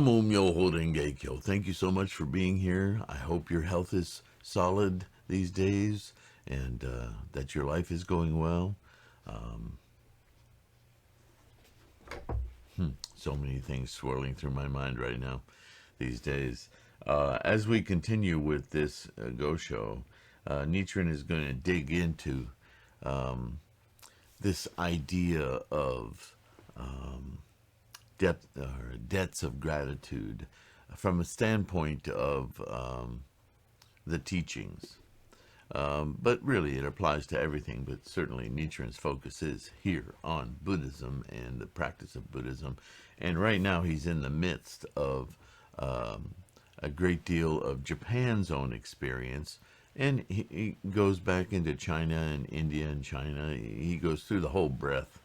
Namo Myoho Renge Kyo. Thank you so much for being here. I hope your health is solid these days and that your life is going well. Um, so many things swirling through my mind right now these days. As we continue with this Go Show, Nichiren is going to dig into um, this idea of depth or debts of gratitude from a standpoint of the teachings. But really, it applies to everything. But certainly, Nichiren's focus is here on Buddhism and the practice of Buddhism. And right now, he's in the midst of a great deal of Japan's own experience. And he goes back into China and India and China. He goes through the whole breadth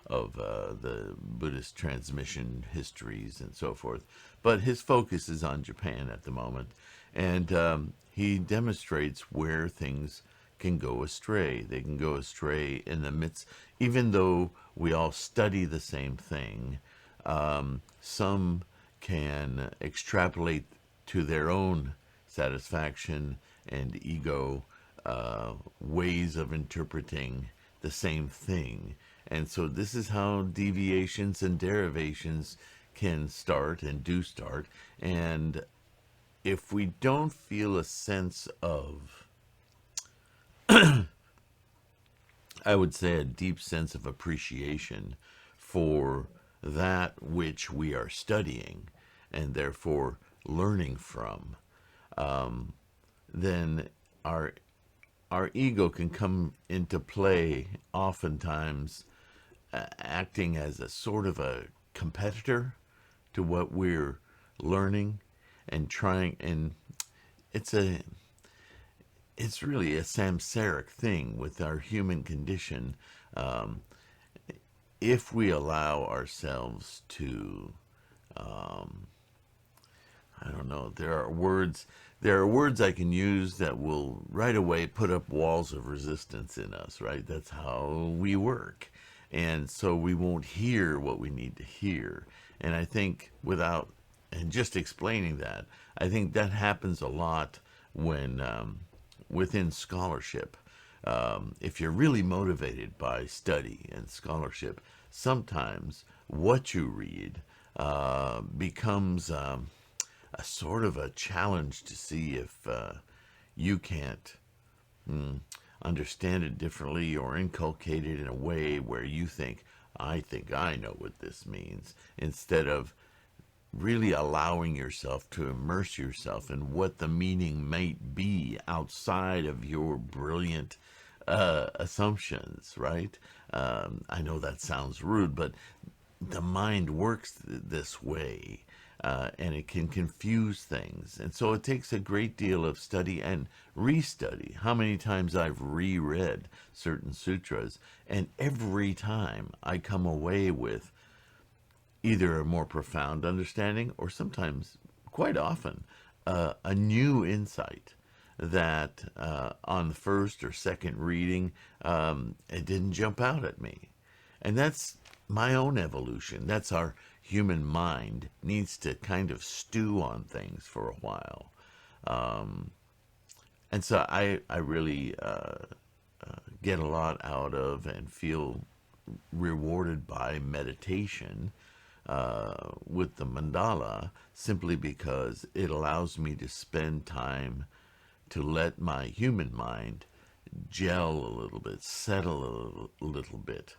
of the Buddhist transmission histories and so forth. But his focus is on Japan at the moment. And he demonstrates where things can go astray. They can go astray in the midst, even though we all study the same thing, some can extrapolate to their own satisfaction and ego ways of interpreting the same thing. And so this is how deviations and derivations can start and do start. And if we don't feel a sense of, I would say, a deep sense of appreciation for that which we are studying and therefore learning from, then our ego can come into play, oftentimes acting as a sort of a competitor to what we're learning and trying. And it's really a samsaric thing with our human condition. If we allow ourselves to, I don't know, there are words I can use that will right away put up walls of resistance in us, right? That's how we work. And so we won't hear what we need to hear. And I think and just explaining that, I think that happens a lot when, within scholarship. If you're really motivated by study and scholarship, sometimes what you read becomes a sort of a challenge to see if you can't understand it differently or inculcate it in a way where you think I know what this means, instead of really allowing yourself to immerse yourself in what the meaning might be outside of your brilliant assumptions, right? I know that sounds rude, but the mind works this way. And it can confuse things. And so it takes a great deal of study and restudy. How many times I've reread certain sutras, and every time I come away with either a more profound understanding or sometimes, quite often, a new insight that on the first or second reading, it didn't jump out at me. And that's my own evolution. That's our human mind needs to kind of stew on things for a while. And so I really get a lot out of and feel rewarded by meditation with the mandala, simply because it allows me to spend time to let my human mind gel a little bit, settle a little bit.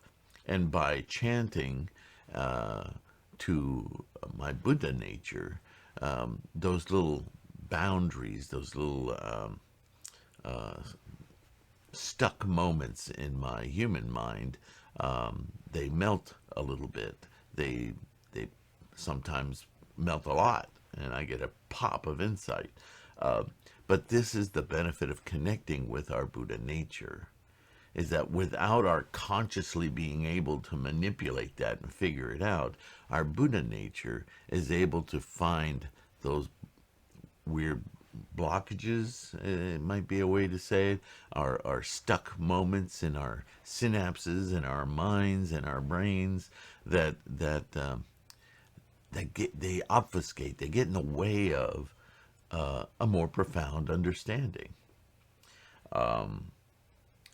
And by chanting to my Buddha nature, those little boundaries, those little stuck moments in my human mind, they melt a little bit. They sometimes melt a lot, and I get a pop of insight. But this is the benefit of connecting with our Buddha nature, is that without our consciously being able to manipulate that and figure it out, our Buddha nature is able to find those weird blockages, it might be a way to say it, our stuck moments in our synapses, in our minds, in our brains, that they obfuscate, they get in the way of a more profound understanding.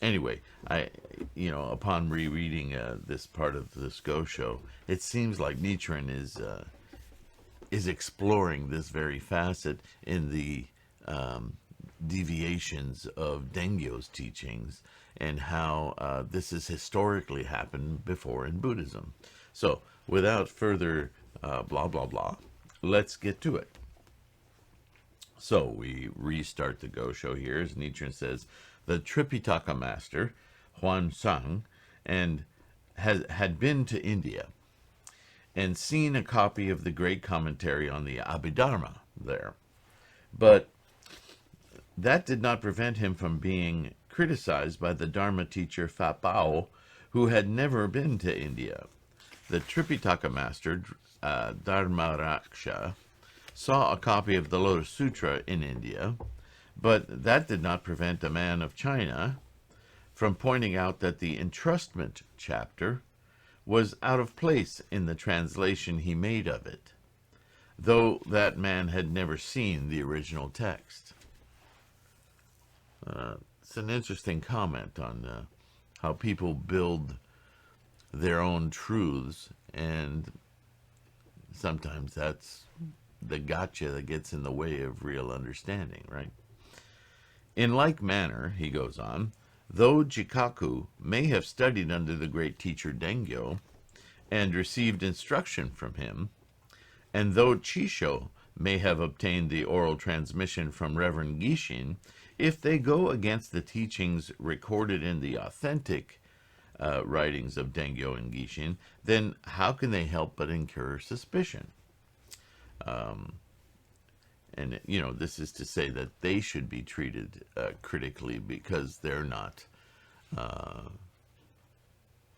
Anyway, upon rereading this part of this Gosho, it seems like Nichiren is exploring this very facet in the deviations of Dengyo's teachings, and how this has historically happened before in Buddhism. So, without further blah blah blah, let's get to it. So we restart the Gosho here, as Nichiren says, the Tripitaka master, Huan Sang, and had been to India and seen a copy of the great commentary on the Abhidharma there. But that did not prevent him from being criticized by the Dharma teacher Fa Bao, who had never been to India. The Tripitaka master, Dharmaraksha, saw a copy of the Lotus Sutra in India, but that did not prevent a man of China from pointing out that the entrustment chapter was out of place in the translation he made of it, though that man had never seen the original text. It's an interesting comment on how people build their own truths, and sometimes that's the gotcha that gets in the way of real understanding, right? In like manner, he goes on, though Jikaku may have studied under the great teacher Dengyo and received instruction from him, and though Chisho may have obtained the oral transmission from Reverend Gishin, if they go against the teachings recorded in the authentic writings of Dengyo and Gishin, then how can they help but incur suspicion? And, this is to say that they should be treated critically because they're not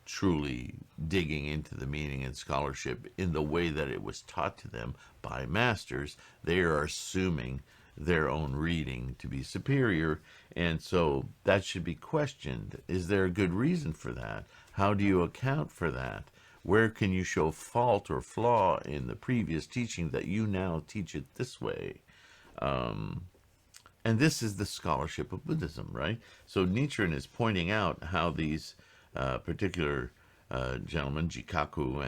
truly digging into the meaning and scholarship in the way that it was taught to them by masters. They are assuming their own reading to be superior, and so that should be questioned. Is there a good reason for that? How do you account for that? Where can you show fault or flaw in the previous teaching that you now teach it this way? And this is the scholarship of Buddhism, right? So Nichiren is pointing out how these particular gentlemen, Jikaku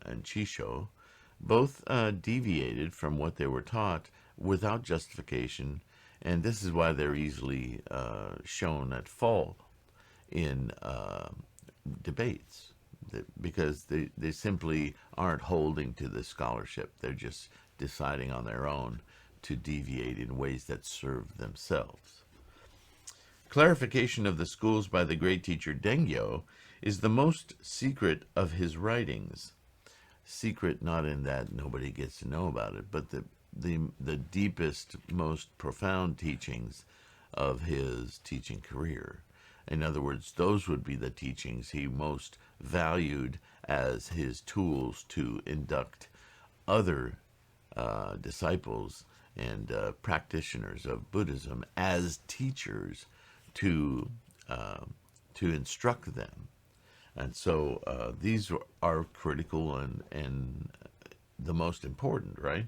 and Chisho, both deviated from what they were taught without justification, and this is why they're easily shown at fault in debates, because they simply aren't holding to the scholarship. They're just deciding on their own to deviate in ways that serve themselves. Clarification of the schools by the great teacher Dengyo is the most secret of his writings. Secret not in that nobody gets to know about it, but the deepest, most profound teachings of his teaching career. In other words, those would be the teachings he most valued as his tools to induct other disciples and practitioners of Buddhism as teachers to instruct them. And so these are critical and the most important, right?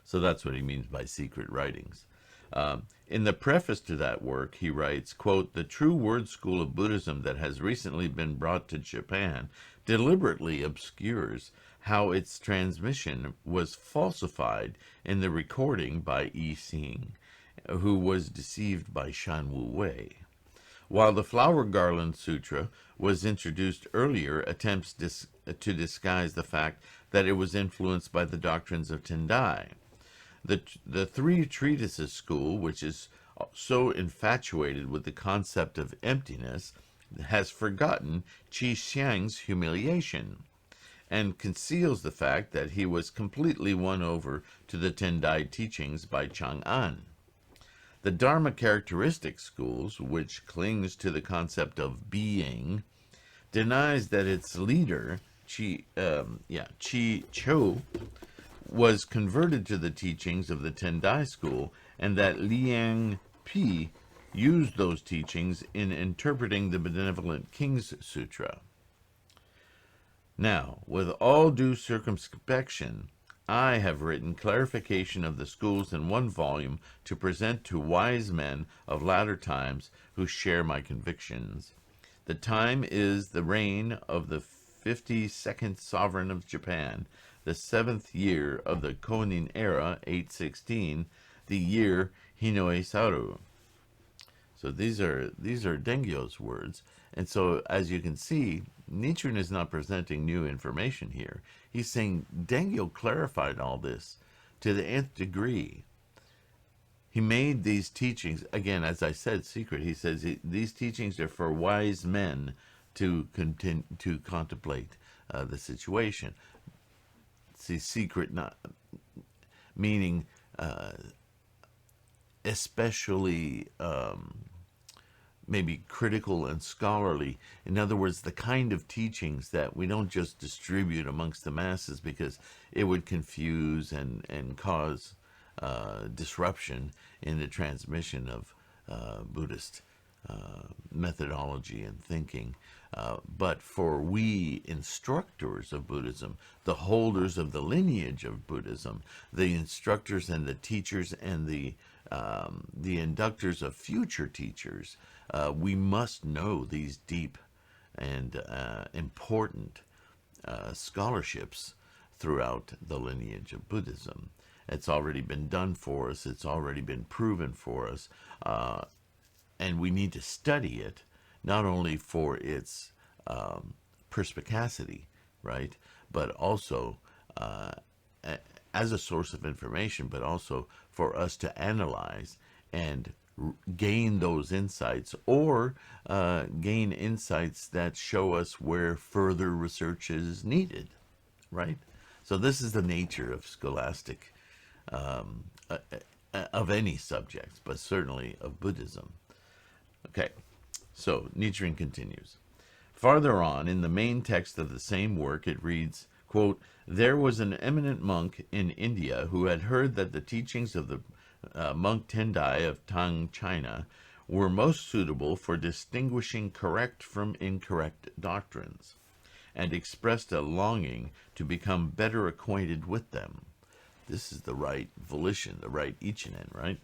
So that's what he means by secret writings. In the preface to that work, he writes, quote, "The true word school of Buddhism that has recently been brought to Japan deliberately obscures how its transmission was falsified in the recording by Yi Xing, who was deceived by Shan Wu Wei. While the Flower Garland Sutra was introduced earlier, attempts to disguise the fact that it was influenced by the doctrines of Tien-Tai. The three treatises school, which is so infatuated with the concept of emptiness, has forgotten Qi Xiang's humiliation and conceals the fact that he was completely won over to the Tien-Tai teachings by Chang'an. The Dharma characteristic schools, which clings to the concept of being, denies that its leader, Chi Cho, was converted to the teachings of the Tien-Tai school, and that Liang Pi used those teachings in interpreting the Benevolent King's Sutra. Now, with all due circumspection, I have written clarification of the schools in one volume to present to wise men of latter times who share my convictions. The time is the reign of the 52nd sovereign of Japan, the 7th year of the Konin era, 816, the year Hinoe Saru. So these are Dengyo's words. And so, as you can see, Nichiren is not presenting new information here. He's saying Dengyo clarified all this to the nth degree. He made these teachings, again, as I said, secret. He says these teachings are for wise men to contemplate the situation. See, secret, not meaning especially maybe critical and scholarly. In other words, the kind of teachings that we don't just distribute amongst the masses because it would confuse and cause disruption in the transmission of Buddhist methodology and thinking. But for we instructors of Buddhism, the holders of the lineage of Buddhism, the instructors and the teachers and the inductors of future teachers, we must know these deep and important scholarships throughout the lineage of Buddhism. It's already been done for us. It's already been proven for us. And we need to study it, not only for its perspicacity, right, but also as a source of information, but also for us to analyze and gain those insights, or gain insights that show us where further research is needed, right? So this is the nature of scholastic, of any subject, but certainly of Buddhism. Okay, so Nichiren continues. Farther on, in the main text of the same work, it reads, quote, "There was an eminent monk in India who had heard that the teachings of the monk Tien-Tai of Tang, China, were most suitable for distinguishing correct from incorrect doctrines, and expressed a longing to become better acquainted with them." This is the right volition, the right ichinen, right?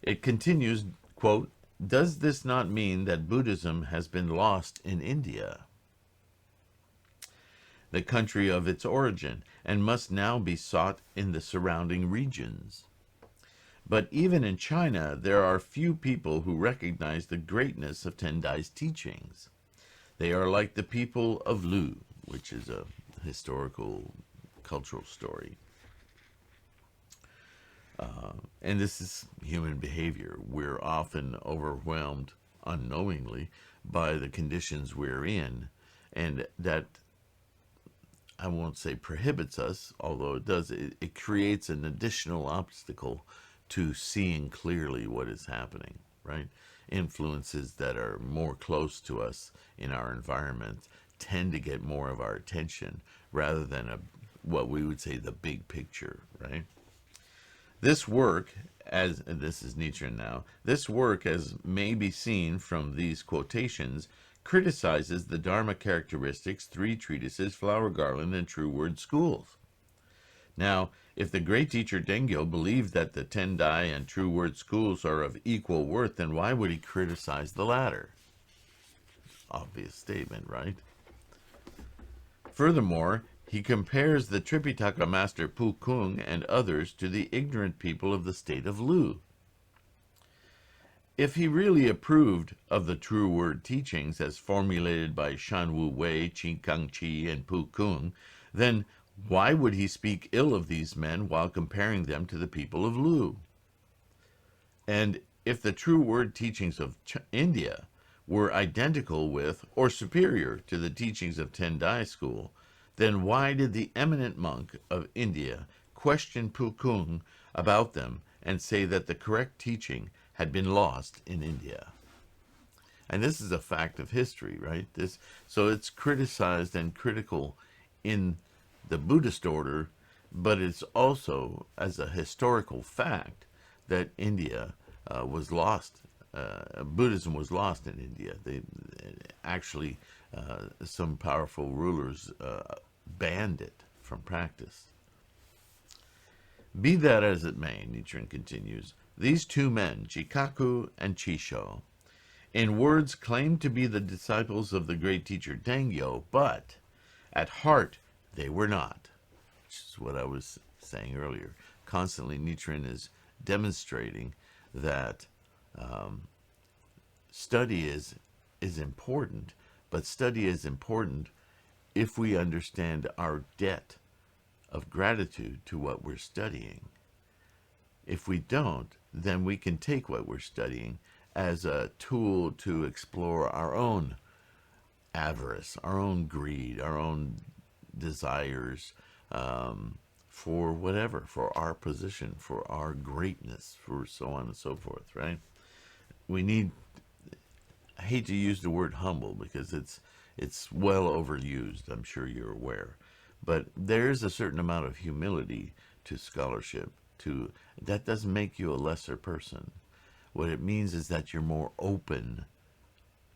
It continues, quote, "Does this not mean that Buddhism has been lost in India, the country of its origin, and must now be sought in the surrounding regions? But even in China, there are few people who recognize the greatness of Tendai's teachings. They are like the people of Lu," which is a historical, cultural story. And this is human behavior. We're often overwhelmed unknowingly by the conditions we're in, and that, I won't say prohibits us, although it does, it creates an additional obstacle to seeing clearly what is happening, right? Influences that are more close to us in our environment tend to get more of our attention rather than what we would say the big picture, right? This work, and this is Nichiren now, this work, as may be seen from these quotations, criticizes the Dharma characteristics, three treatises, Flower Garland, and True Word schools. Now, if the great teacher Dengyo believed that the Tendai and True Word schools are of equal worth, then why would he criticize the latter? Obvious statement, right? Furthermore, he compares the Tripitaka master Pu Kung and others to the ignorant people of the state of Lu. If he really approved of the True Word teachings as formulated by Shan Wu Wei, Qi Kang Chi, and Pu Kung, then why would he speak ill of these men while comparing them to the people of Lu? And if the True Word teachings of India were identical with or superior to the teachings of Tendai school, then why did the eminent monk of India question Pu Kung about them and say that the correct teaching had been lost in India? And this is a fact of history, right? So it's criticized and critical in the Buddhist order, but it's also as a historical fact that India was lost. Buddhism was lost in India. Actually, some powerful rulers banned it from practice. Be that as it may, Nichiren continues, these two men, Chikaku and Chisho, in words claim to be the disciples of the great teacher Dengyo, but at heart they were not, which is what I was saying earlier. Constantly, Nichiren is demonstrating that study is important, but study is important if we understand our debt of gratitude to what we're studying. If we don't, then we can take what we're studying as a tool to explore our own avarice, our own greed, our own desires, for whatever, for our position, for our greatness, for so on and so forth, right? We need, I hate to use the word humble because it's well overused, I'm sure you're aware. But there is a certain amount of humility to scholarship. That doesn't make you a lesser person. What it means is that you're more open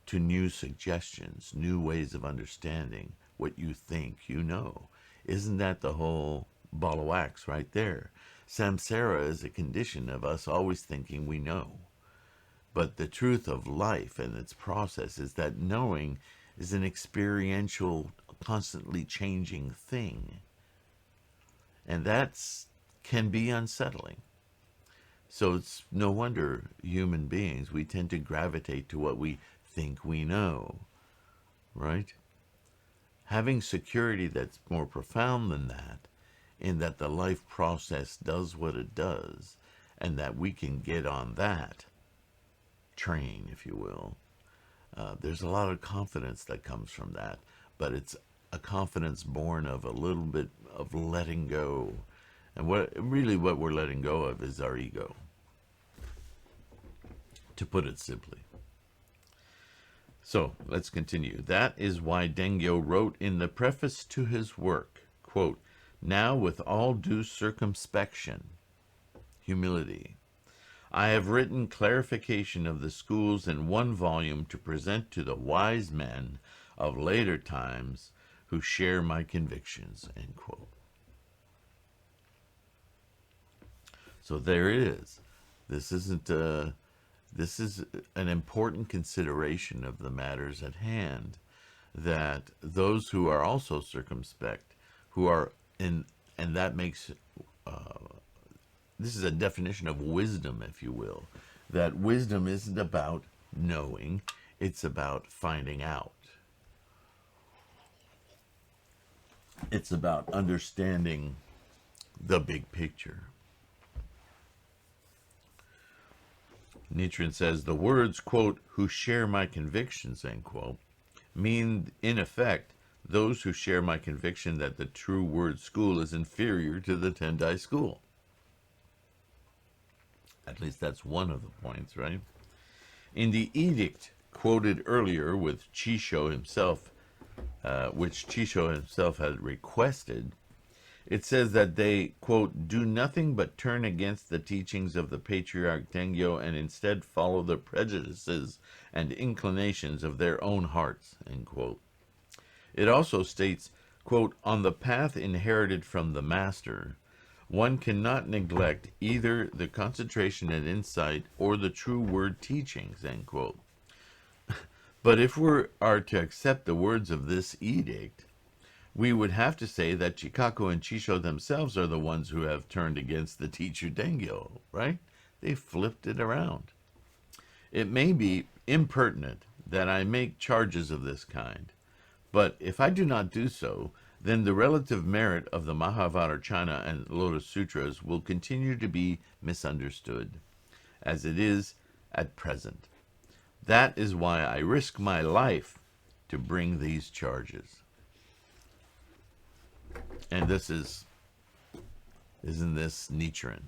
to new suggestions, new ways of understanding what you think you know. Isn't that the whole ball of wax right there? Samsara is a condition of us always thinking we know. But the truth of life and its process is that knowing is an experiential, constantly changing thing. And that can be unsettling. So it's no wonder human beings, we tend to gravitate to what we think we know, right? Having security that's more profound than that, in that the life process does what it does, and that we can get on that train, if you will. There's a lot of confidence that comes from that, but it's a confidence born of a little bit of letting go. And what we're letting go of is our ego, to put it simply. So let's continue. That is why Dengyo wrote in the preface to his work, quote, now with all due circumspection, humility, I have written clarification of the schools in one volume to present to the wise men of later times who share my convictions, end quote. So there it is. This is an important consideration of the matters at hand, that those who are also circumspect, who are in, and that makes, this is a definition of wisdom, if you will, that wisdom isn't about knowing, it's about finding out. It's about understanding the big picture. Nichiren says, the words, quote, who share my convictions, end quote, mean, in effect, those who share my conviction that the true word school is inferior to the Tien-Tai school. At least that's one of the points, right? In the edict quoted earlier with Chisho himself, which Chisho himself had requested, it says that they, quote, do nothing but turn against the teachings of the patriarch Dengyo and instead follow the prejudices and inclinations of their own hearts, end quote. It also states, quote, on the path inherited from the master, one cannot neglect either the concentration and insight or the true word teachings, end quote. But if we are to accept the words of this edict, we would have to say that Chikaku and Chisho themselves are the ones who have turned against the teacher Dengyo, right? They flipped it around. It may be impertinent that I make charges of this kind, but if I do not do so, then the relative merit of the Mahavajracana and Lotus Sutras will continue to be misunderstood, as it is at present. That is why I risk my life to bring these charges. And this is, isn't this Nichiren?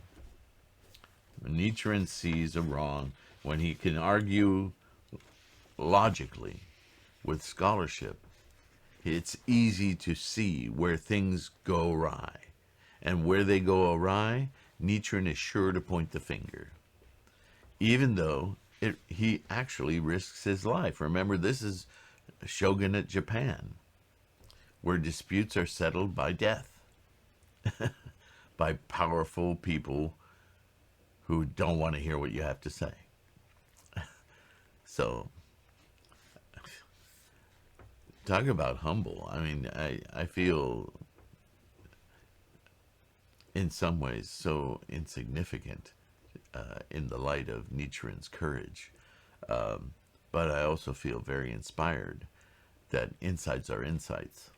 When Nichiren sees a wrong, when he can argue logically with scholarship, it's easy to see where things go awry. And where they go awry, Nichiren is sure to point the finger. Even though he actually risks his life. Remember, this is shogunate Japan, where disputes are settled by death, by powerful people who don't want to hear what you have to say. So, talk about humble. I mean, I feel in some ways so insignificant in the light of Nichiren's courage. But I also feel very inspired that insights are insights.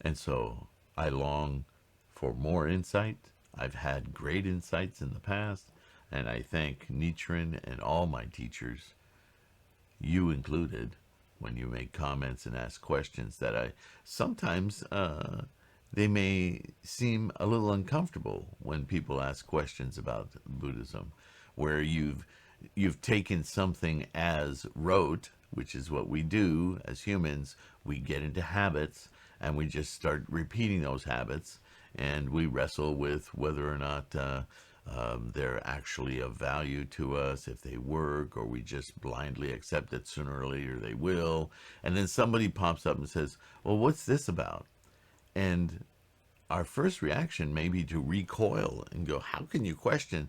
And so I long for more insight. I've had great insights in the past, and I thank Nichiren and all my teachers, you included, when you make comments and ask questions that I sometimes they may seem a little uncomfortable when people ask questions about Buddhism, where you've taken something as rote, which is what we do as humans. We get into habits and we just start repeating those habits, and we wrestle with whether or not they're actually of value to us, if they work, or we just blindly accept that sooner or later they will. And then somebody pops up and says, well, what's this about? And our first reaction may be to recoil and go, how can you question?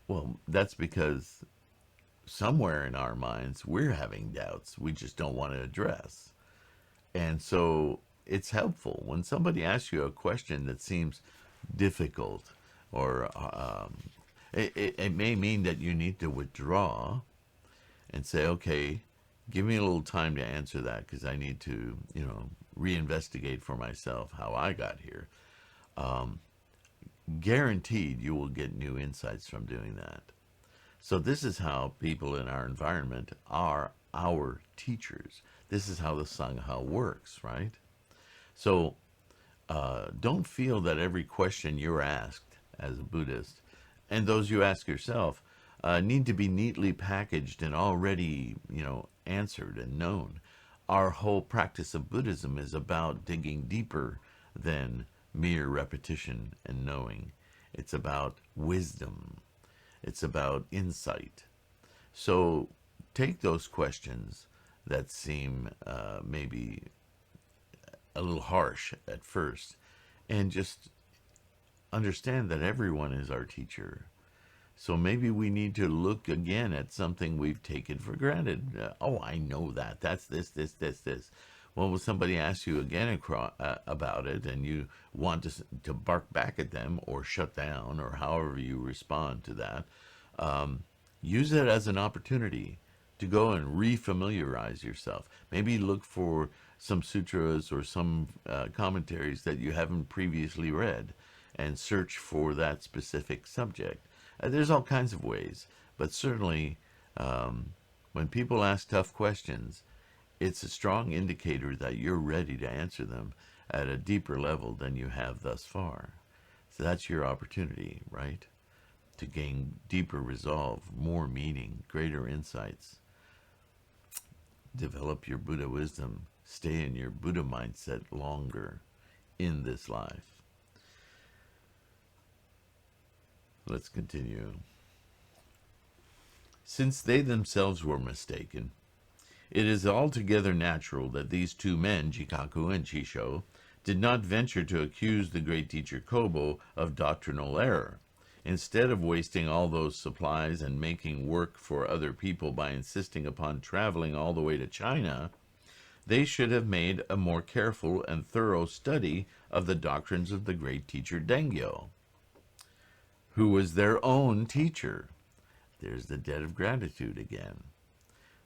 Well, that's because somewhere in our minds we're having doubts we just don't want to address. And so it's helpful when somebody asks you a question that seems difficult, or it may mean that you need to withdraw and say, okay, give me a little time to answer that, because I need to, reinvestigate for myself how I got here. Guaranteed you will get new insights from doing that. So this is how people in our environment are our teachers. This is how the Sangha works, right? So don't feel that every question you're asked as a Buddhist, and those you ask yourself, need to be neatly packaged and already, answered and known. Our whole practice of Buddhism is about digging deeper than mere repetition and knowing. It's about wisdom. It's about insight. So take those questions that seem maybe a little harsh at first, and just understand that everyone is our teacher. So maybe we need to look again at something we've taken for granted. Oh, I know that. That's this. Well, when somebody asks you again about it, and you want to bark back at them or shut down, or however you respond to that, use it as an opportunity to go and refamiliarize yourself. Maybe look for some sutras or some commentaries that you haven't previously read, and search for that specific subject. There's all kinds of ways, but certainly when people ask tough questions, it's a strong indicator that you're ready to answer them at a deeper level than you have thus far. So that's your opportunity, right? To gain deeper resolve, more meaning, greater insights. Develop your Buddha wisdom. Stay in your Buddha mindset longer in this life. Let's continue. Since they themselves were mistaken, it is altogether natural that these two men, Jikaku and Chisho, did not venture to accuse the great teacher Kobo of doctrinal error. Instead of wasting all those supplies and making work for other people by insisting upon traveling all the way to China, they should have made a more careful and thorough study of the doctrines of the great teacher Dengyo, who was their own teacher. There's the debt of gratitude again.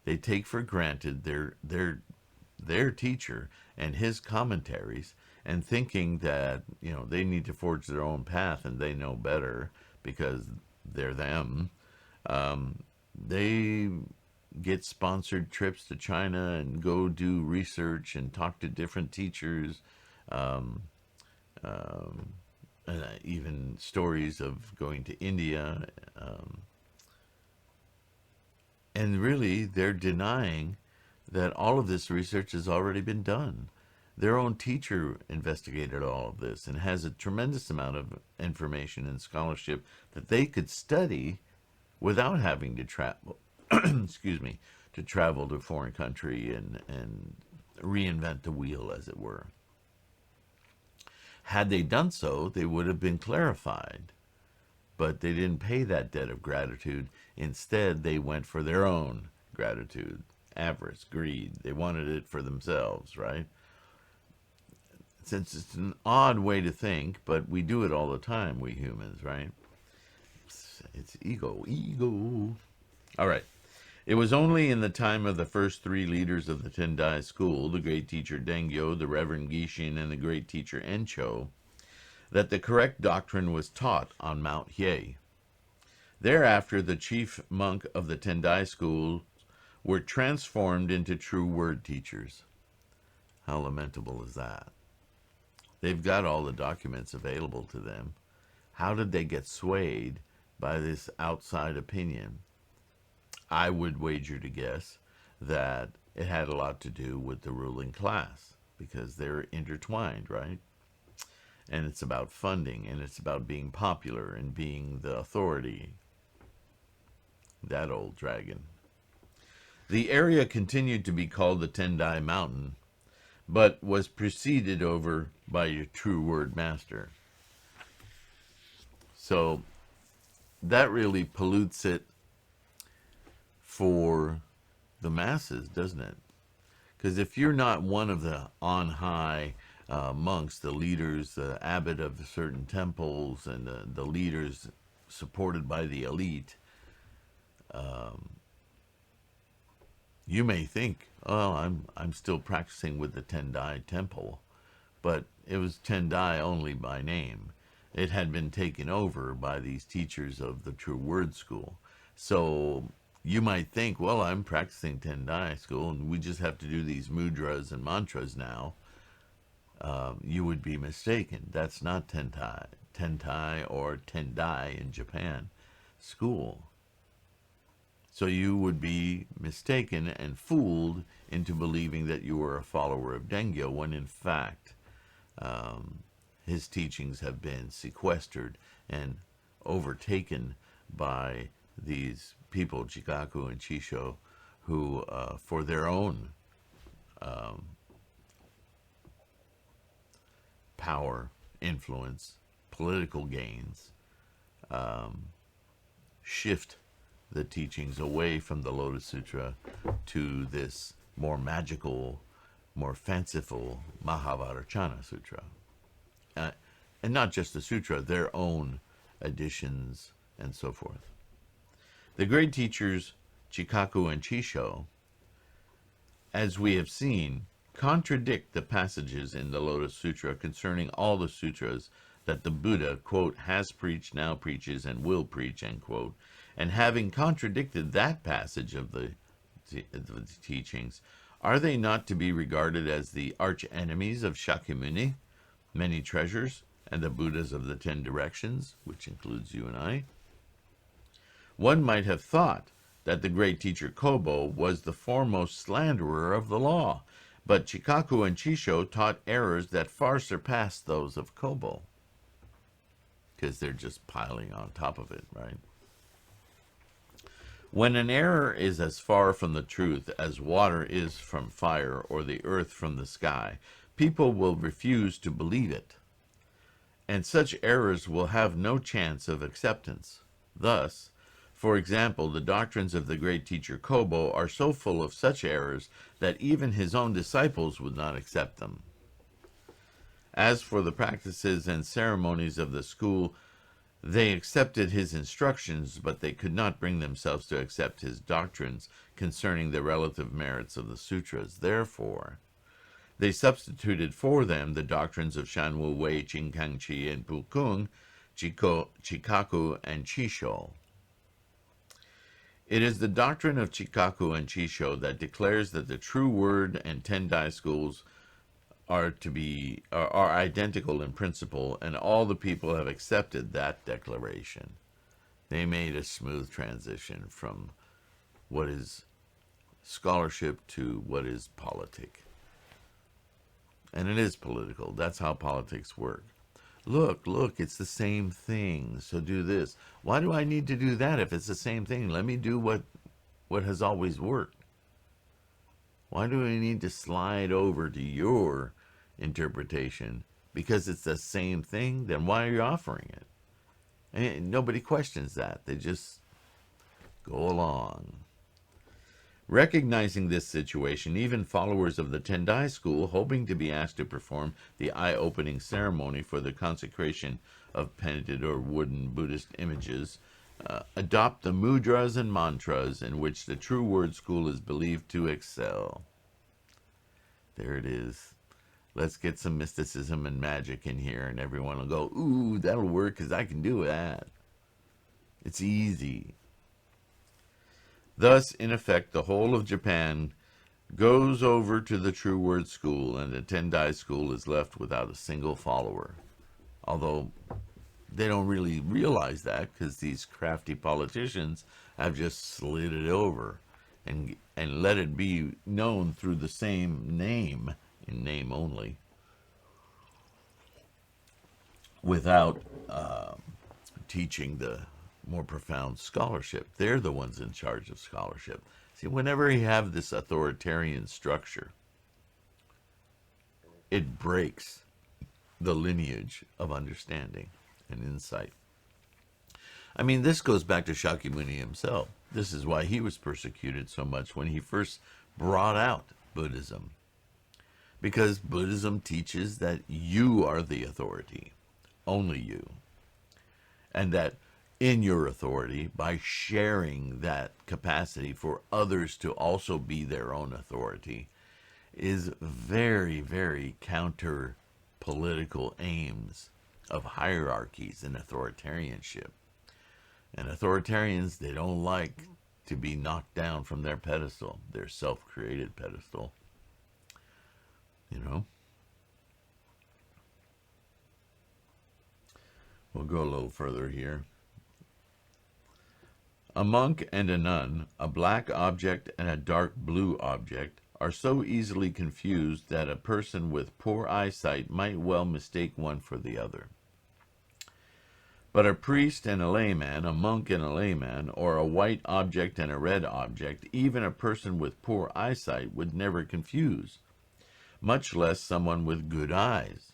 They take for granted their teacher and his commentaries, and thinking that they need to forge their own path and they know better because they're them. They get sponsored trips to China and go do research and talk to different teachers. Even stories of going to India. And really, they're denying that all of this research has already been done. Their own teacher investigated all of this and has a tremendous amount of information and scholarship that they could study without having to travel, excuse me, to travel to a foreign country and reinvent the wheel, as it were. Had they done so, they would have been clarified. But they didn't pay that debt of gratitude. Instead, they went for their own gratitude, avarice, greed. They wanted it for themselves, right? Since it's an odd way to think, but we do it all the time, we humans, right? It's ego. All right. It was only in the time of the first three leaders of the Tien-Tai school, the great teacher Dengyo, the Reverend Gishin, and the great teacher Encho, that the correct doctrine was taught on Mount Hiei. Thereafter, the chief monk of the Tien-Tai school were transformed into true word teachers. How lamentable is that? They've got all the documents available to them. How did they get swayed by this outside opinion? I would wager to guess that it had a lot to do with the ruling class, because they're intertwined, right? And it's about funding, and it's about being popular and being the authority. That old dragon. The area continued to be called the Tien-Tai Mountain, but was preceded over by your true word master. So that really pollutes it for the masses, doesn't it? Because if you're not one of the on-high monks, the leaders, the abbot of certain temples, and the leaders supported by the elite, you may think, oh, I'm still practicing with the Tien-Tai temple, but it was Tien-Tai only by name. It had been taken over by these teachers of the True Word School. So you might think, well, I'm practicing Tien-Tai school, and we just have to do these mudras and mantras now. You would be mistaken. That's not Tien-Tai. Tien-Tai or Tendai in Japan school. So you would be mistaken and fooled into believing that you were a follower of Dengyo, when in fact his teachings have been sequestered and overtaken by these people, Chikaku and Chisho, who for their own power, influence, political gains, shift the teachings away from the Lotus Sutra to this more magical, more fanciful Mahavajracana Sutra. And not just the sutra, their own additions and so forth. The great teachers Chikaku and Chisho, as we have seen, contradict the passages in the Lotus Sutra concerning all the sutras that the Buddha, quote, has preached, now preaches, and will preach, end quote. And having contradicted that passage of the teachings, are they not to be regarded as the arch enemies of Shakimuni, many treasures, and the Buddhas of the 10 directions, which includes you and I? One might have thought that the great teacher Kobo was the foremost slanderer of the law, but Chikaku and Chisho taught errors that far surpassed those of Kobo, because they're just piling on top of it, right? When an error is as far from the truth as water is from fire or the earth from the sky, people will refuse to believe it, and such errors will have no chance of acceptance. Thus, for example, the doctrines of the great teacher Kobo are so full of such errors that even his own disciples would not accept them. As for the practices and ceremonies of the school, they accepted his instructions, but they could not bring themselves to accept his doctrines concerning the relative merits of the sutras. Therefore, they substituted for them the doctrines of Shanwu Wei, Chinkangchi, and Pukung, Chikaku, and Chisho. It is the doctrine of Chikaku and Chisho that declares that the true word and Tendai schools are identical in principle, and all the people have accepted that declaration. They made a smooth transition from what is scholarship to what is politic. And it is political. That's how politics work. Look, it's the same thing, so do this. Why do I need to do that if it's the same thing? Let me do what has always worked. Why do we need to slide over to your interpretation? Because it's the same thing? Then why are you offering it? And nobody questions that. They just go along. Recognizing this situation, even followers of the Tien-Tai school, hoping to be asked to perform the eye-opening ceremony for the consecration of painted or wooden Buddhist images, adopt the mudras and mantras in which the True Word School is believed to excel. There it is. Let's get some mysticism and magic in here, and everyone will go, ooh, that'll work because I can do that. It's easy. Thus, in effect, the whole of Japan goes over to the True Word School, and the Tien-Tai school is left without a single follower. Although they don't really realize that, because these crafty politicians have just slid it over and let it be known through the same name, in name only, without teaching the more profound scholarship. They're the ones in charge of scholarship. See, whenever you have this authoritarian structure, it breaks the lineage of understanding and insight. I mean, this goes back to Shakimuni himself. This is why he was persecuted so much when he first brought out Buddhism. Because Buddhism teaches that you are the authority, only you. And that in your authority, by sharing that capacity for others to also be their own authority, is very, very counter political aims of hierarchies and authoritarianship. And authoritarians, they don't like to be knocked down from their pedestal, their self-created pedestal. You know? We'll go a little further here. A monk and a nun, a black object and a dark blue object, are so easily confused that a person with poor eyesight might well mistake one for the other. But a priest and a layman, a monk and a layman, or a white object and a red object, even a person with poor eyesight would never confuse, much less someone with good eyes.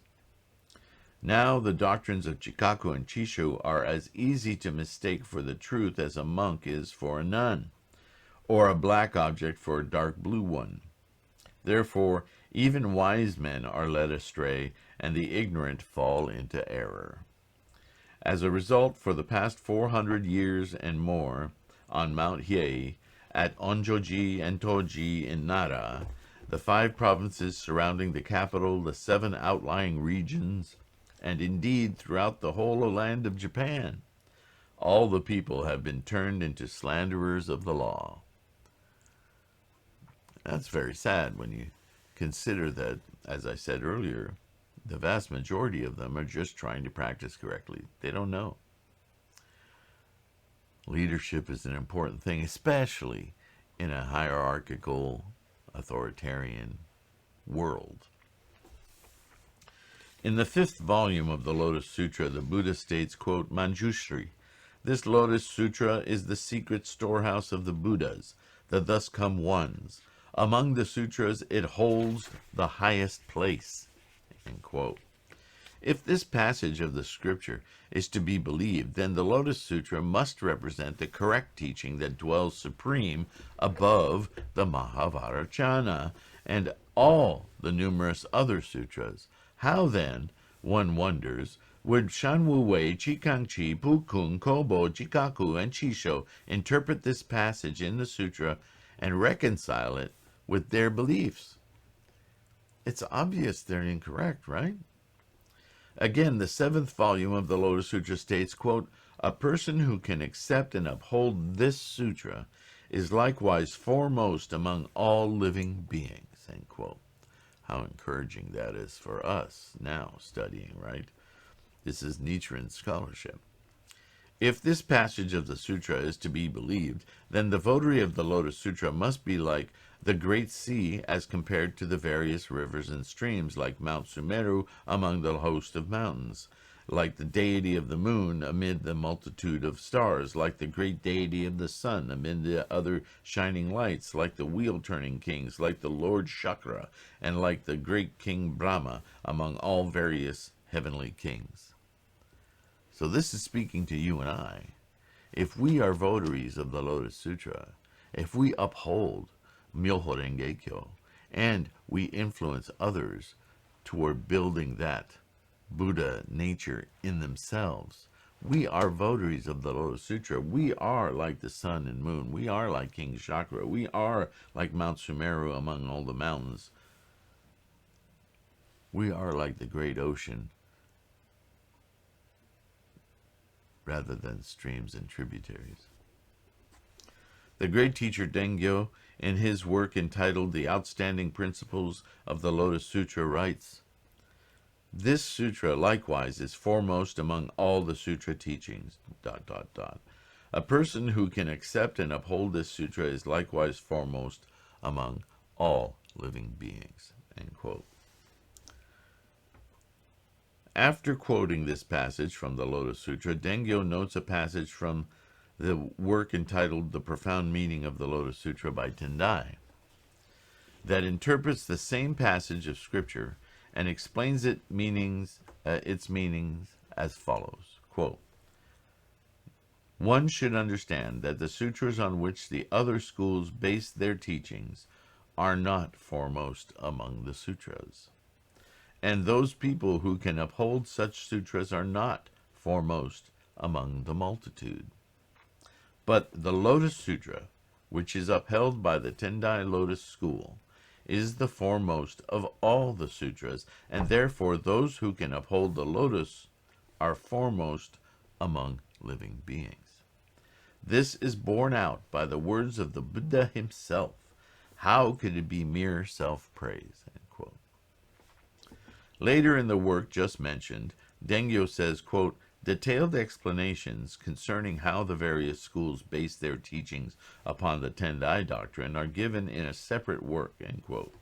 Now the doctrines of Chikaku and Chishu are as easy to mistake for the truth as a monk is for a nun, or a black object for a dark blue one. Therefore, even wise men are led astray, and the ignorant fall into error. As a result, for the past 400 years and more, on Mount Hiei, at Onjoji and Toji in Nara, the 5 provinces surrounding the capital, the 7 outlying regions, and indeed throughout the whole land of Japan, all the people have been turned into slanderers of the law. That's very sad when you consider that, as I said earlier, the vast majority of them are just trying to practice correctly. They don't know. Leadership is an important thing, especially in a hierarchical, authoritarian world. In the 5th volume of the Lotus Sutra, the Buddha states, quote, Manjushri, this Lotus Sutra is the secret storehouse of the Buddhas, the thus come ones. Among the sutras, it holds the highest place, end quote. If this passage of the scripture is to be believed, then the Lotus Sutra must represent the correct teaching that dwells supreme above the Mahavajrayana and all the numerous other sutras. How then, one wonders, would Shanwu Wei, Chikangchi, Pukun, Kobo, Chikaku, and Chisho interpret this passage in the sutra and reconcile it with their beliefs? It's obvious they're incorrect, right? Again, the 7th volume of the Lotus Sutra states, quote, a person who can accept and uphold this sutra is likewise foremost among all living beings, end quote. How encouraging that is for us now studying, right? This is Nichiren scholarship. If this passage of the sutra is to be believed, then the votary of the Lotus Sutra must be like the great sea as compared to the various rivers and streams like Mount Sumeru among the host of mountains. like the deity of the moon amid the multitude of stars, like the great deity of the sun amid the other shining lights, like the wheel-turning kings, like the Lord Chakra, and like the great King Brahma among all various heavenly kings. So this is speaking to you and I. If we are votaries of the Lotus Sutra, if we uphold Myoho Renge-kyo, and we influence others toward building that Buddha nature in themselves, we are votaries of the Lotus Sutra. We are like the sun and moon. We are like King Chakra. We are like Mount Sumeru among all the mountains. We are like the great ocean rather than streams and tributaries. The great teacher Dengyo, in his work entitled The Outstanding Principles of the Lotus Sutra, writes, "This sutra likewise is foremost among all the sutra teachings, ... A person who can accept and uphold this sutra is likewise foremost among all living beings." End quote. After quoting this passage from the Lotus Sutra, Dengyo notes a passage from the work entitled The Profound Meaning of the Lotus Sutra by Tien-Tai that interprets the same passage of scripture and explains its meanings as follows. Quote, "One should understand that the sutras on which the other schools base their teachings are not foremost among the sutras. And those people who can uphold such sutras are not foremost among the multitude. But the Lotus Sutra, which is upheld by the Tien-Tai Lotus School, is the foremost of all the sutras, and therefore those who can uphold the Lotus are foremost among living beings. This is borne out by the words of the Buddha himself. How could it be mere self-praise?" End quote. Later in the work just mentioned, Dengyo says, quote, "Detailed explanations concerning how the various schools base their teachings upon the Tien-Tai doctrine are given in a separate work." End quote.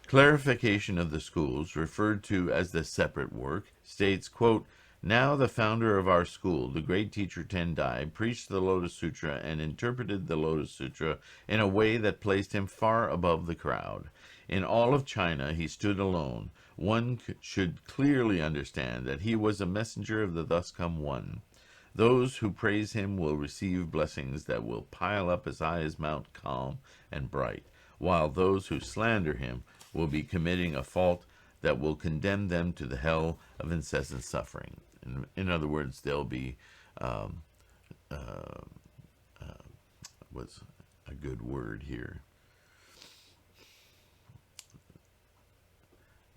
Clarification of the schools, referred to as the separate work, states, quote, "Now the founder of our school, the great teacher Tien-Tai, preached the Lotus Sutra and interpreted the Lotus Sutra in a way that placed him far above the crowd. In all of China he stood alone. One should clearly understand that he was a messenger of the thus come One. Those who praise him will receive blessings that will pile up as high as Mount Calm and Bright, while those who slander him will be committing a fault that will condemn them to the hell of incessant suffering." In other words, there'll be what's a good word here?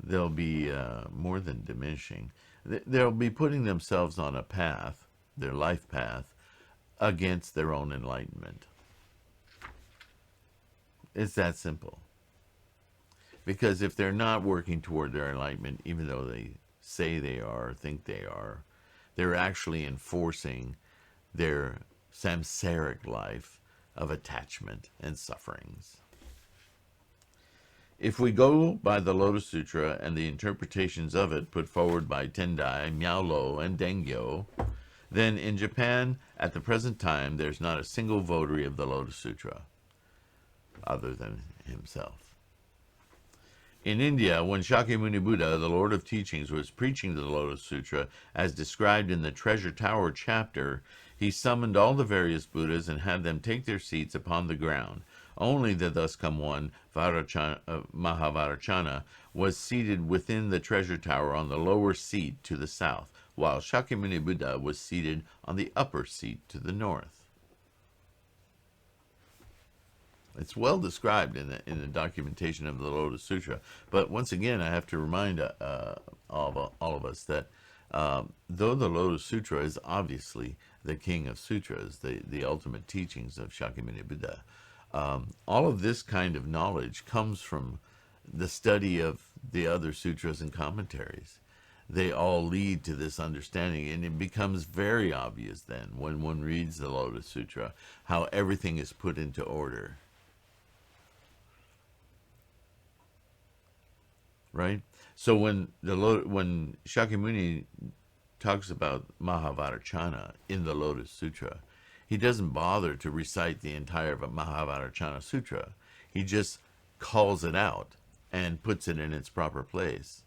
They'll be more than diminishing. They'll be putting themselves on a path, their life path, against their own enlightenment. It's that simple. Because if they're not working toward their enlightenment, even though they say they are, think they are, they're actually enforcing their samsaric life of attachment and sufferings. If we go by the Lotus Sutra and the interpretations of it put forward by Tien-Tai, Miao Lo, and Dengyo, then in Japan, at the present time, there's not a single votary of the Lotus Sutra, other than himself. In India, when Shakimuni Buddha, the Lord of Teachings, was preaching the Lotus Sutra, as described in the Treasure Tower chapter, he summoned all the various Buddhas and had them take their seats upon the ground. Only the thus come One, Mahavarachana, was seated within the treasure tower on the lower seat to the south, while Shakyamuni Buddha was seated on the upper seat to the north. It's well described in the documentation of the Lotus Sutra. But once again, I have to remind all of us that though the Lotus Sutra is obviously the king of sutras, the ultimate teachings of Shakyamuni Buddha, all of this kind of knowledge comes from the study of the other sutras and commentaries. They all lead to this understanding, and it becomes very obvious then when one reads the Lotus Sutra how everything is put into order. Right? So when Shakyamuni talks about Mahavarachana in the Lotus Sutra, he doesn't bother to recite the entire Mahavarachana Sutra. He just calls it out and puts it in its proper place.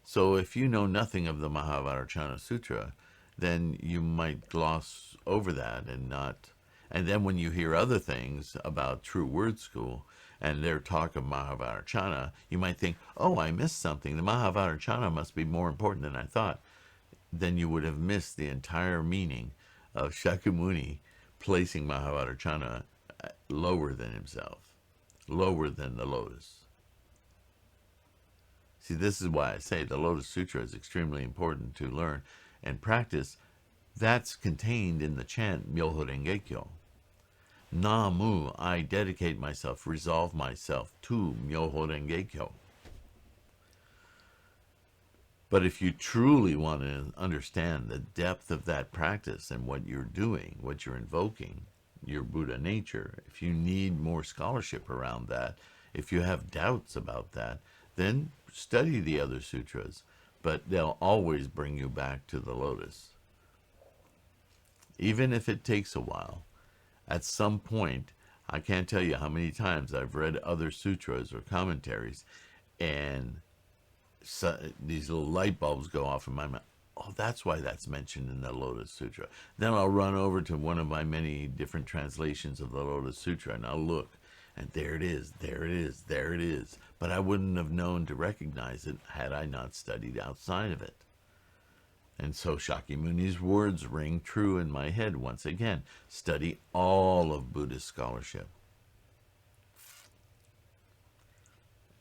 So if you know nothing of the Mahavarachana Sutra, then you might gloss over that and not. And then when you hear other things about True Word School and their talk of Mahavarachana, you might think, oh, I missed something. The Mahavarachana must be more important than I thought. Then you would have missed the entire meaning of Shakyamuni placing Mahavarachana lower than himself, lower than the Lotus. See, this is why I say the Lotus Sutra is extremely important to learn and practice. That's contained in the chant Myoho Renge-kyo. Namu, I dedicate myself, resolve myself to Myoho Renge-kyo. But if you truly want to understand the depth of that practice and what you're doing, what you're invoking, your Buddha nature, if you need more scholarship around that, if you have doubts about that, then study the other sutras, but they'll always bring you back to the Lotus. Even if it takes a while, at some point, I can't tell you how many times I've read other sutras or commentaries, and these little light bulbs go off in my mind. Oh, that's why that's mentioned in the Lotus Sutra. Then I'll run over to one of my many different translations of the Lotus Sutra, and I'll look, and there it is, there it is, there it is. But I wouldn't have known to recognize it had I not studied outside of it. And so Shakyamuni's words ring true in my head once again. Study all of Buddhist scholarship.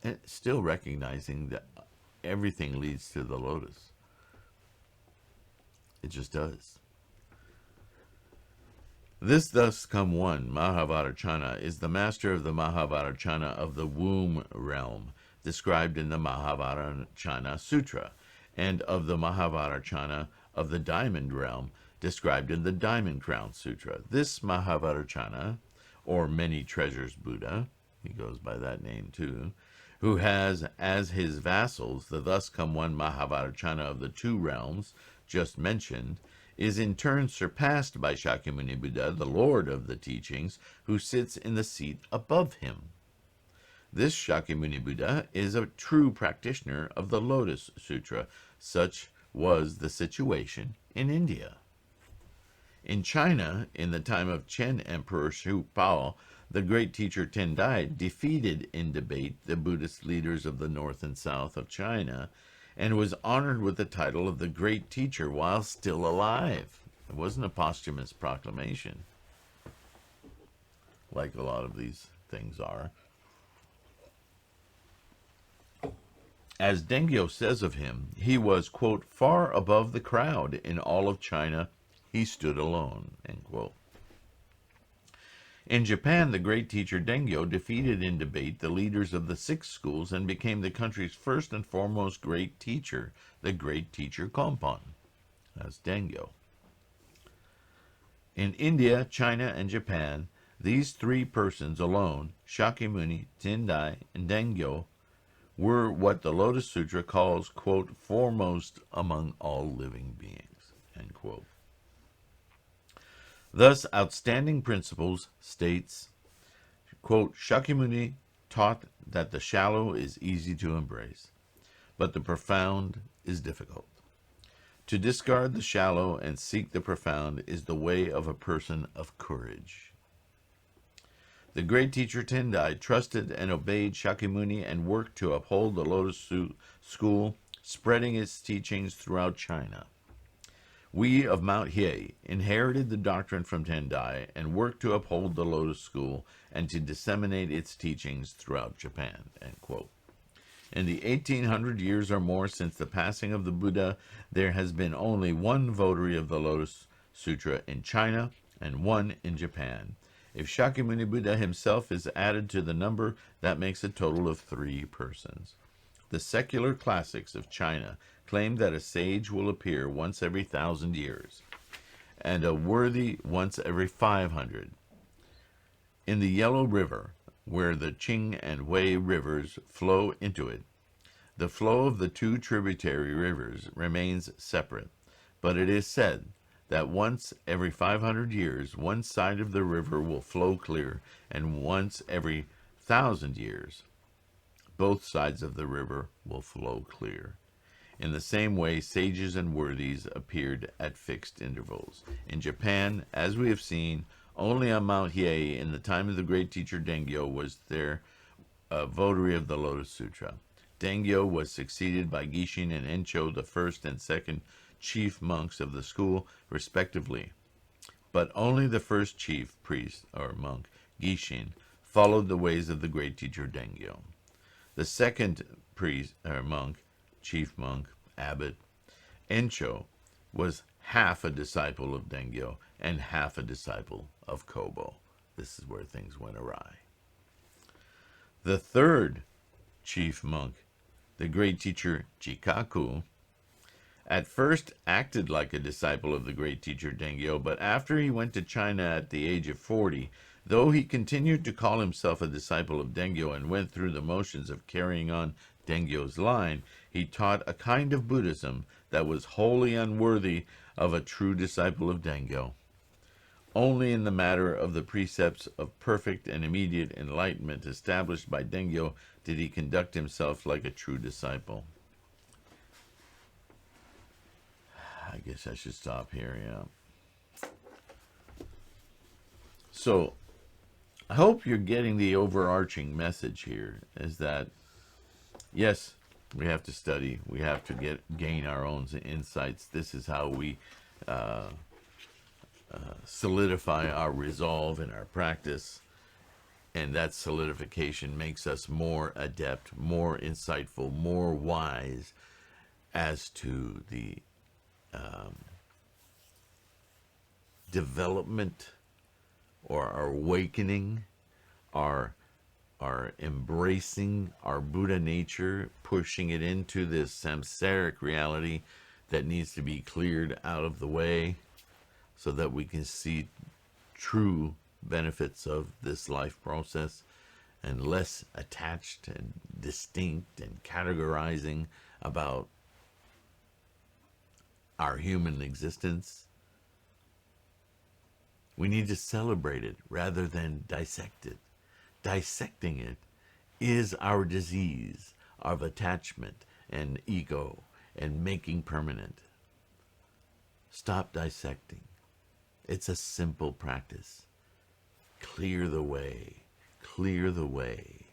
And still recognizing that everything leads to the Lotus. It just does. This thus come one, Mahavarachana, is the master of the Mahavarachana of the womb realm, described in the Mahavarachana Sutra, and of the Mahavarachana of the diamond realm, described in the Diamond Crown Sutra. This Mahavarachana, or Many Treasures Buddha, he goes by that name too, who has as his vassals the thus come one Mahavarachana of the two realms just mentioned, is in turn surpassed by Shakyamuni Buddha, the Lord of the teachings, who sits in the seat above him. This Shakyamuni Buddha is a true practitioner of the Lotus Sutra. Such was the situation in India. In China, in the time of Chen Emperor Shu Pao, the great teacher Tien-Tai defeated in debate the Buddhist leaders of the north and south of China, and was honored with the title of the great teacher while still alive. It wasn't a posthumous proclamation, like a lot of these things are. As Dengyo says of him, he was, quote, far above the crowd in all of China. He stood alone, end quote. In Japan, the great teacher Dengyo defeated in debate the leaders of the 6 schools and became the country's first and foremost great teacher, the great teacher Kompon. That's Dengyo. In India, China, and Japan, these 3 persons alone, Shakyamuni, Tien-Tai, and Dengyo, were what the Lotus Sutra calls, quote, foremost among all living beings, end quote. Thus, Outstanding Principles states, quote, Shakyamuni taught that the shallow is easy to embrace, but the profound is difficult. To discard the shallow and seek the profound is the way of a person of courage. The great teacher Tien-Tai trusted and obeyed Shakyamuni and worked to uphold the Lotus School, spreading its teachings throughout China. We of Mount Hiei inherited the doctrine from Tien-Tai and worked to uphold the Lotus School and to disseminate its teachings throughout Japan, end quote. In the 1800 years or more since the passing of the Buddha, there has been only one votary of the Lotus Sutra in China and one in Japan. If Shakyamuni Buddha himself is added to the number, that makes a total of 3 persons. The secular classics of China claim that a sage will appear once every 1,000 years, and a worthy once every 500. In the Yellow River, where the Qing and Wei rivers flow into it, the flow of the 2 tributary rivers remains separate, But it is said that once every 500 years, one side of the river will flow clear, and once every 1,000 years, both sides of the river will flow clear. In the same way, sages and worthies appeared at fixed intervals. In Japan, as we have seen, only on Mount Hiei in the time of the great teacher Dengyo was there a votary of the Lotus Sutra. Dengyo was succeeded by Gishin and Encho, the first and second chief monks of the school, respectively. But only the first chief, priest, or monk, Gishin, followed the ways of the great teacher Dengyo. The second priest, or monk, chief monk, abbot, Encho, was half a disciple of Dengyo and half a disciple of Kobo. This is where things went awry. The third chief monk, the great teacher Jikaku, at first acted like a disciple of the great teacher Dengyo, but after he went to China at the age of 40, though he continued to call himself a disciple of Dengyo and went through the motions of carrying on Dengyo's line, he taught a kind of Buddhism that was wholly unworthy of a true disciple of Dengyo. Only in the matter of the precepts of perfect and immediate enlightenment established by Dengyo did he conduct himself like a true disciple. I guess I should stop here, yeah. So, I hope you're getting the overarching message here, is that, yes, we have to study, we have to gain our own insights. This is how we solidify our resolve in our practice, and that solidification makes us more adept, more insightful, more wise as to the development or our awakening, our embracing our Buddha nature, pushing it into this samsaric reality that needs to be cleared out of the way so that we can see true benefits of this life process and less attached and distinct and categorizing about our human existence. We need to celebrate it rather than dissect it. Dissecting it is our disease of attachment and ego and making permanent. Stop dissecting. It's a simple practice. Clear the way. Clear the way.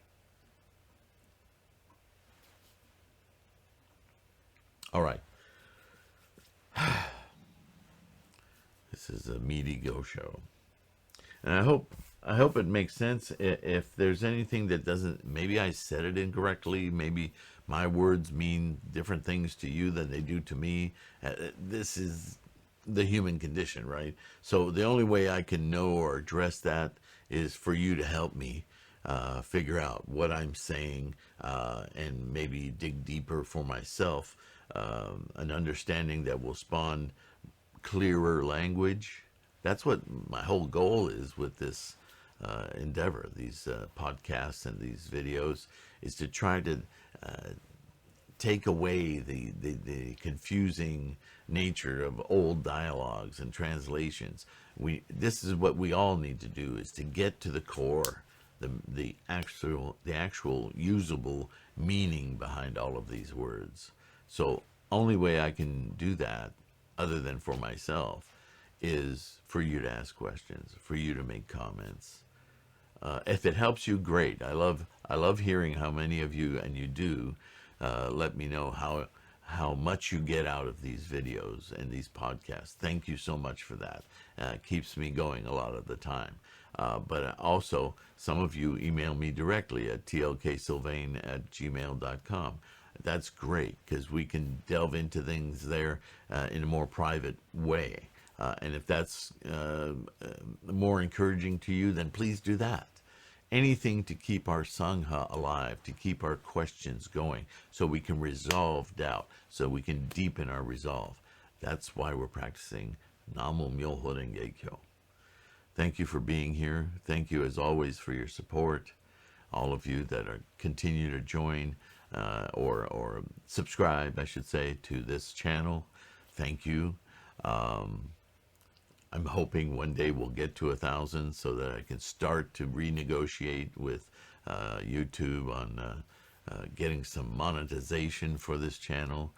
All right. This is a meaty go show. And I hope it makes sense. If there's anything that doesn't, maybe I said it incorrectly, maybe my words mean different things to you than they do to me. This is the human condition, right? So the only way I can know or address that is for you to help me figure out what I'm saying and maybe dig deeper for myself, an understanding that will spawn clearer language. That's what my whole goal is with this endeavor, these podcasts and these videos, is to try to take away the confusing nature of old dialogues and translations. This is what we all need to do, is to get to the core, the actual usable meaning behind all of these words. So only way I can do that, other than for myself, is for you to ask questions, for you to make comments. If it helps you, great. I love hearing how many of you, and you do, let me know how much you get out of these videos and these podcasts. Thank you so much for that. It keeps me going a lot of the time. But also, some of you email me directly at tlksylvain@gmail.com. That's great, because we can delve into things there in a more private way. And if that's more encouraging to you, then please do that. Anything to keep our Sangha alive, to keep our questions going, so we can resolve doubt, so we can deepen our resolve. That's why we're practicing Namo Myoho Renge Kyo. Thank you for being here. Thank you, as always, for your support. All of you that continue to join or subscribe, I should say, to this channel. Thank you. I'm hoping one day we'll get to 1,000 so that I can start to renegotiate with YouTube on getting some monetization for this channel,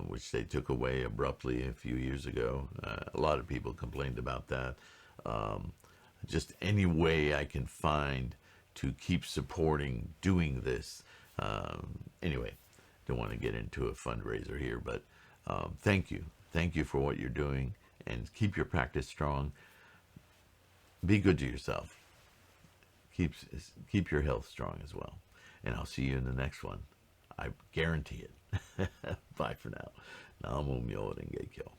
which they took away abruptly a few years ago. A lot of people complained about that. Just any way I can find to keep supporting doing this. Anyway, don't want to get into a fundraiser here, but thank you. Thank you for what you're doing, and keep your practice strong. Be good to yourself. Keep your health strong as well. And I'll see you in the next one. I guarantee it. Bye for now. Namo Myoho Renge Kyo.